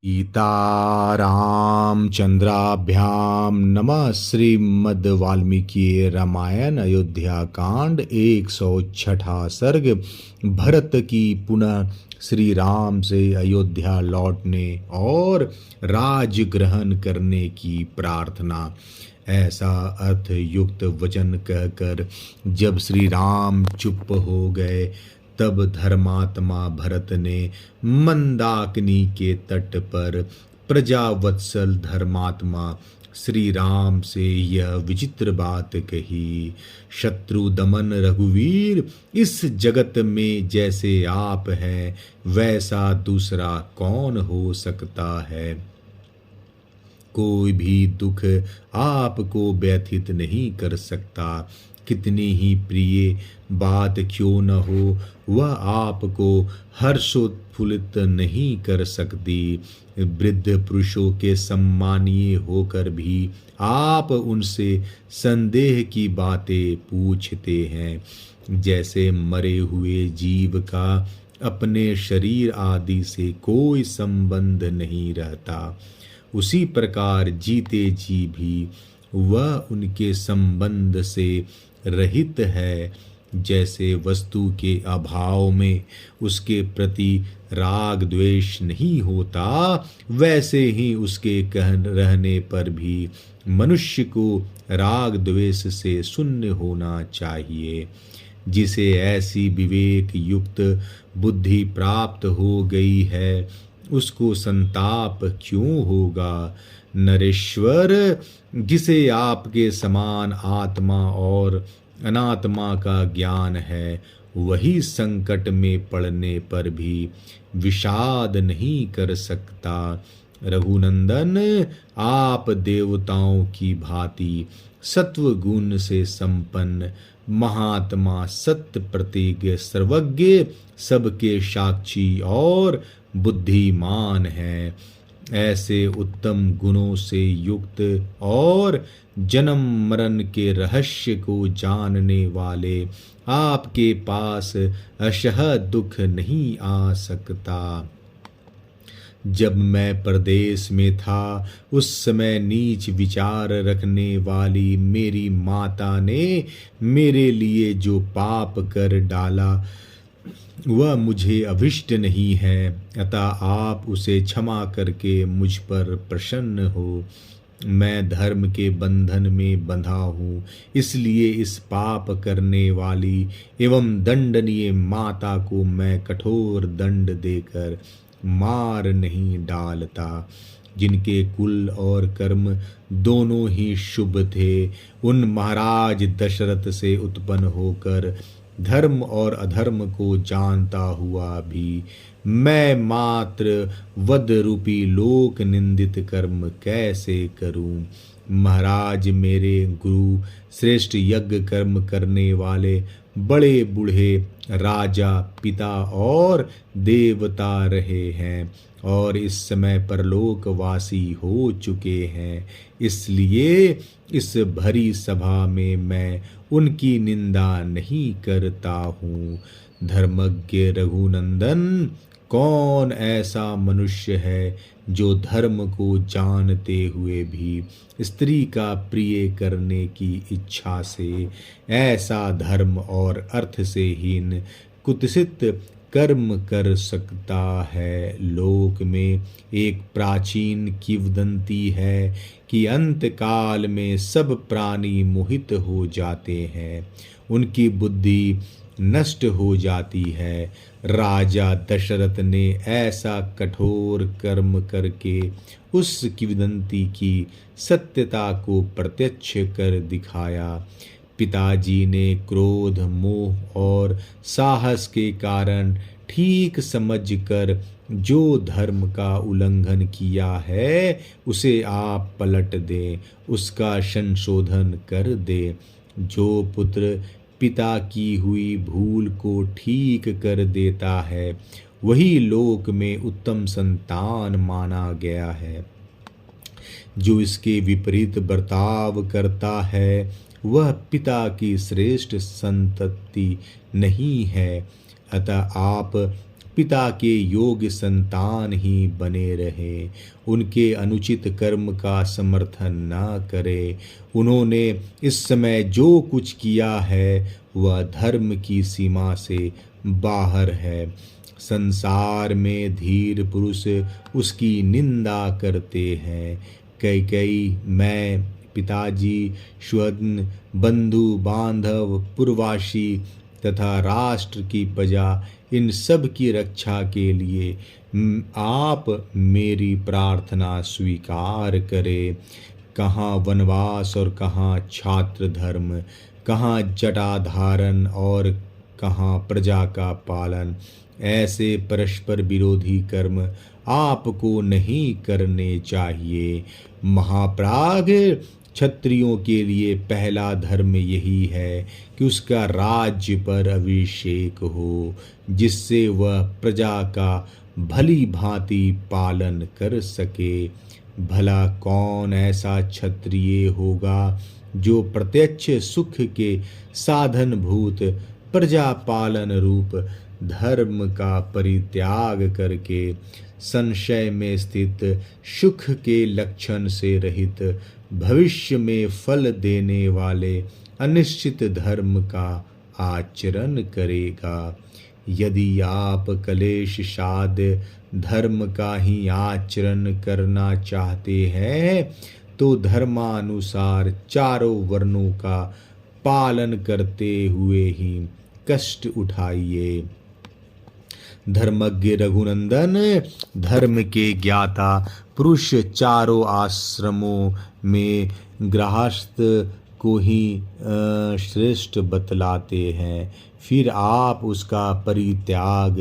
सीतारामचंद्राभ्यां नमः। श्रीमद् वाल्मीकि रामायण अयोध्या कांड 106 सर्ग। भरत की पुनः श्री राम से अयोध्या लौटने और राज ग्रहण करने की प्रार्थना। ऐसा अर्थ युक्त वचन कहकर जब श्री राम चुप हो गए, तब धर्मात्मा भरत ने मंदाकिनी के तट पर प्रजावत्सल धर्मात्मा श्री राम से यह विचित्र बात कही। शत्रु दमन रघुवीर, इस जगत में जैसे आप हैं वैसा दूसरा कौन हो सकता है। कोई भी दुख आपको व्यथित नहीं कर सकता। कितनी ही प्रिय बात क्यों न हो, वह आपको हर्षोत्फुल्लित नहीं कर सकती। वृद्ध पुरुषों के सम्मानीय होकर भी आप उनसे संदेह की बातें पूछते हैं। जैसे मरे हुए जीव का अपने शरीर आदि से कोई संबंध नहीं रहता, उसी प्रकार जीते जी भी वह उनके संबंध से रहित है। जैसे वस्तु के अभाव में उसके प्रति राग द्वेष नहीं होता, वैसे ही उसके रहने पर भी मनुष्य को राग द्वेष से शून्य होना चाहिए। जिसे ऐसी विवेक युक्त बुद्धि प्राप्त हो गई है, उसको संताप क्यों होगा। नरेश्वर, जिसे आपके समान आत्मा और अनात्मा का ज्ञान है, वही संकट में पड़ने पर भी विषाद नहीं कर सकता। रघुनंदन, आप देवताओं की भांति सत्व गुण से संपन्न महात्मा, सत्य प्रतिज्ञ, सर्वज्ञ, सबके साक्षी और बुद्धिमान हैं। ऐसे उत्तम गुणों से युक्त और जन्म मरण के रहस्य को जानने वाले आपके पास अशह दुख नहीं आ सकता। जब मैं परदेश में था, उस समय नीच विचार रखने वाली मेरी माता ने मेरे लिए जो पाप कर डाला वह मुझे अभिष्ट नहीं है, अतः आप उसे क्षमा करके मुझ पर प्रसन्न हो। मैं धर्म के बंधन में बंधा हूँ, इसलिए इस पाप करने वाली एवं दंडनीय माता को मैं कठोर दंड देकर मार नहीं डालता। जिनके कुल और कर्म दोनों ही शुभ थे, उन महाराज दशरथ से उत्पन्न होकर धर्म और अधर्म को जानता हुआ भी मैं मात्र वध रूपी लोक निंदित कर्म कैसे करूं। महाराज, मेरे गुरु श्रेष्ठ यज्ञ कर्म करने वाले बड़े बूढ़े राजा, पिता और देवता रहे हैं और इस समय परलोकवासी हो चुके हैं। इसलिए इस भरी सभा में मैं उनकी निंदा नहीं करता हूँ। धर्मज्ञ रघुनंदन, कौन ऐसा मनुष्य है जो धर्म को जानते हुए भी स्त्री का प्रिय करने की इच्छा से ऐसा धर्म और अर्थ से हीन कुत्सित कर्म कर सकता है। लोक में एक प्राचीन किंवदंती है कि अंत काल में सब प्राणी मोहित हो जाते हैं, उनकी बुद्धि नष्ट हो जाती है। राजा दशरथ ने ऐसा कठोर कर्म करके उस किंवदंती की सत्यता को प्रत्यक्ष कर दिखाया। पिताजी ने क्रोध, मोह और साहस के कारण ठीक समझकर जो धर्म का उल्लंघन किया है, उसे आप पलट दें, उसका संशोधन कर दें। जो पुत्र पिता की हुई भूल को ठीक कर देता है, वही लोक में उत्तम संतान माना गया है। जो इसके विपरीत बर्ताव करता है, वह पिता की श्रेष्ठ संतति नहीं है। अतः आप पिता के योग्य संतान ही बने रहे, उनके अनुचित कर्म का समर्थन न करे। उन्होंने इस समय जो कुछ किया है वह धर्म की सीमा से बाहर है। संसार में धीर पुरुष उसकी निंदा करते हैं। कई मैं, पिताजी, स्वजन, बंधु बांधव, पूर्ववासी तथा राष्ट्र की प्रजा, इन सब की रक्षा के लिए आप मेरी प्रार्थना स्वीकार करें। कहाँ वनवास और कहाँ छात्र धर्म, कहाँ जटा धारण और कहाँ प्रजा का पालन। ऐसे परस्पर विरोधी कर्म आपको नहीं करने चाहिए। महाप्राग, क्षत्रियों के लिए पहला धर्म यही है कि उसका राज्य पर अभिषेक हो, जिससे वह प्रजा का भली भांति पालन कर सके। भला कौन ऐसा क्षत्रिय होगा जो प्रत्यक्ष सुख के साधनभूत प्रजा पालन रूप धर्म का परित्याग करके संशय में स्थित सुख के लक्षण से रहित भविष्य में फल देने वाले अनिश्चित धर्म का आचरण करेगा। यदि आप क्लेश साध्य धर्म का ही आचरण करना चाहते हैं तो धर्मानुसार चारों वर्णों का पालन करते हुए ही कष्ट उठाइए। धर्मज्ञ रघुनंदन, धर्म के ज्ञाता पुरुष चारों आश्रमों में गृहस्थ को ही श्रेष्ठ बतलाते हैं, फिर आप उसका परित्याग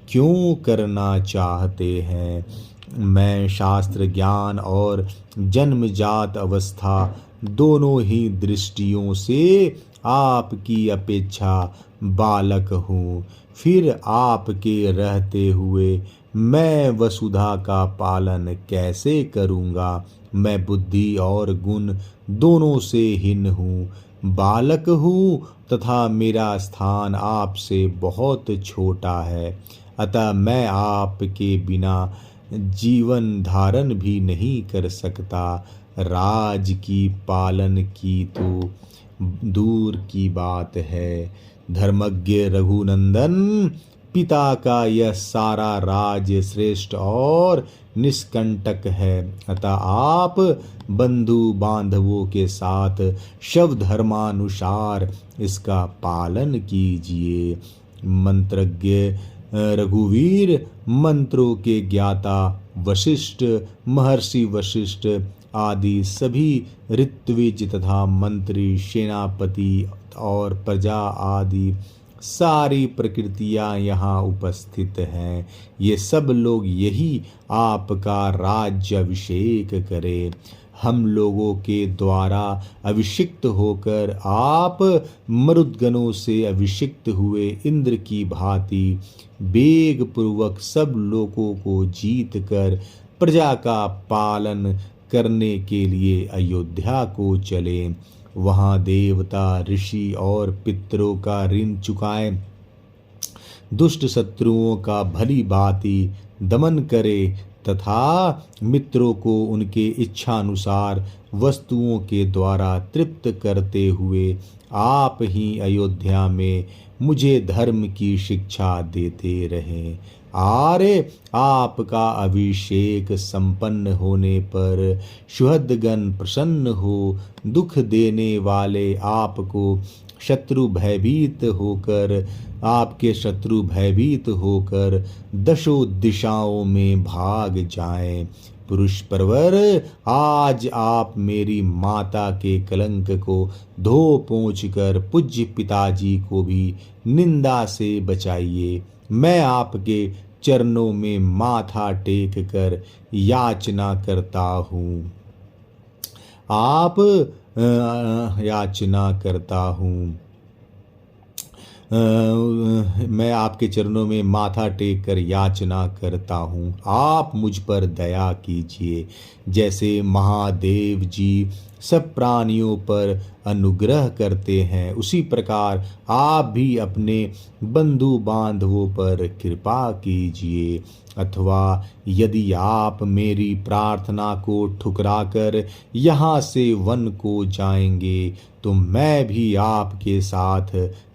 क्यों करना चाहते हैं? मैं शास्त्र ज्ञान और जन्मजात अवस्था दोनों ही दृष्टियों से आपकी अपेक्षा बालक हूँ। फिर आपके रहते हुए मैं वसुधा का पालन कैसे करूँगा? मैं बुद्धि और गुण दोनों से हीन हूँ, बालक हूँ तथा मेरा स्थान आपसे बहुत छोटा है। अतः मैं आपके बिना जीवन धारण भी नहीं कर सकता। राज की पालन की तो दूर की बात है। धर्मज्ञ रघुनंदन, पिता का यह सारा राज श्रेष्ठ और निष्कंटक है। अतः आप बंधु बांधवों के साथ शव धर्मानुसार इसका पालन कीजिए। मंत्रज्ञ रघुवीर, मंत्रों के ज्ञाता वशिष्ठ, महर्षि वशिष्ठ आदि सभी ऋत्विज तथा मंत्री, सेनापति और प्रजा आदि सारी प्रकृतियां यहाँ उपस्थित हैं। ये सब लोग यही आपका राज्य अभिषेक करें। हम लोगों के द्वारा अभिषिक्त होकर आप मरुद्गणों से अभिषिक्त हुए इंद्र की भांति वेग पूर्वक सब लोगों को जीत कर प्रजा का पालन करने के लिए अयोध्या को चलें। वहाँ देवता, ऋषि और पितरों का ऋण चुकाएं, दुष्ट शत्रुओं का भली भांति दमन करे तथा मित्रों को उनके इच्छानुसार वस्तुओं के द्वारा तृप्त करते हुए आप ही अयोध्या में मुझे धर्म की शिक्षा देते रहें। आर्य, आपका अभिषेक संपन्न होने पर सुहृदगण प्रसन्न हो, दुख देने वाले आपको शत्रु भयभीत होकर दशों दिशाओं में भाग जाएं। पुरुष परवर, आज आप मेरी माता के कलंक को धो पोंछ कर पूज्य पिताजी को भी निंदा से बचाइए। मैं आपके चरणों में माथा टेक कर याचना करता हूँ। मैं आपके चरणों में माथा टेक कर याचना करता हूँ, आप मुझ पर दया कीजिए। जैसे महादेव जी सब प्राणियों पर अनुग्रह करते हैं, उसी प्रकार आप भी अपने बंधु बांधवों पर कृपा कीजिए। अथवा यदि आप मेरी प्रार्थना को ठुकराकर यहाँ से वन को जाएंगे तो मैं भी आपके साथ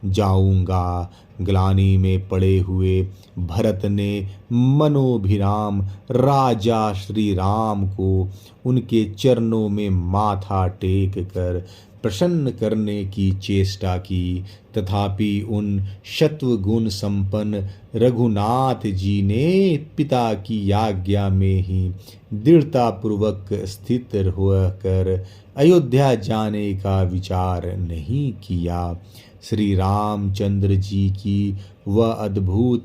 जाऊंगा। ग्लानि में पड़े हुए भरत ने मनोभिराम राजा श्री राम को उनके चरणों में माथा टेक कर प्रसन्न करने की चेष्टा की, तथापि उन सत्वगुण संपन्न रघुनाथ जी ने पिता की आज्ञा में ही दृढ़ता पूर्वक स्थित होकर अयोध्या जाने का विचार नहीं किया। श्री रामचंद्र जी की वह अद्भुत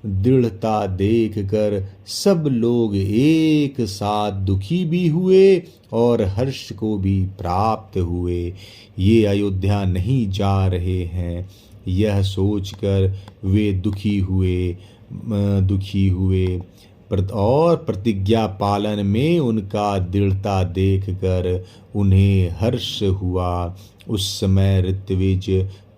दृढ़ता देखकर सब लोग एक साथ दुखी भी हुए और हर्ष को भी प्राप्त हुए। ये अयोध्या नहीं जा रहे हैं, यह सोचकर वे दुखी हुए और प्रतिज्ञा पालन में उनका दृढ़ता देखकर उन्हें हर्ष हुआ। उस समय ऋत्विज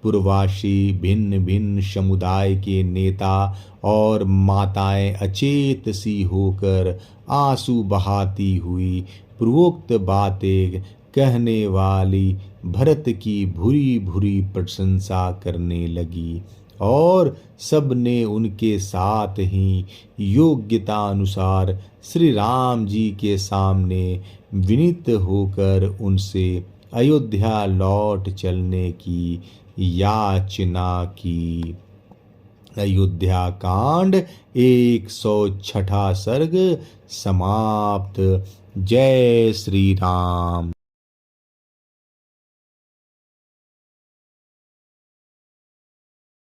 पूर्ववासी भिन्न भिन्न समुदाय के नेता और माताएं अचेत सी होकर आंसू बहाती हुई पूर्वोक्त बातें कहने वाली भरत की भूरी भूरी प्रशंसा करने लगी और सब ने उनके साथ ही योग्यता अनुसार श्री राम जी के सामने विनीत होकर उनसे अयोध्या लौट चलने की याचना की। अयोध्या कांड 106 सर्ग समाप्त। जय श्री राम।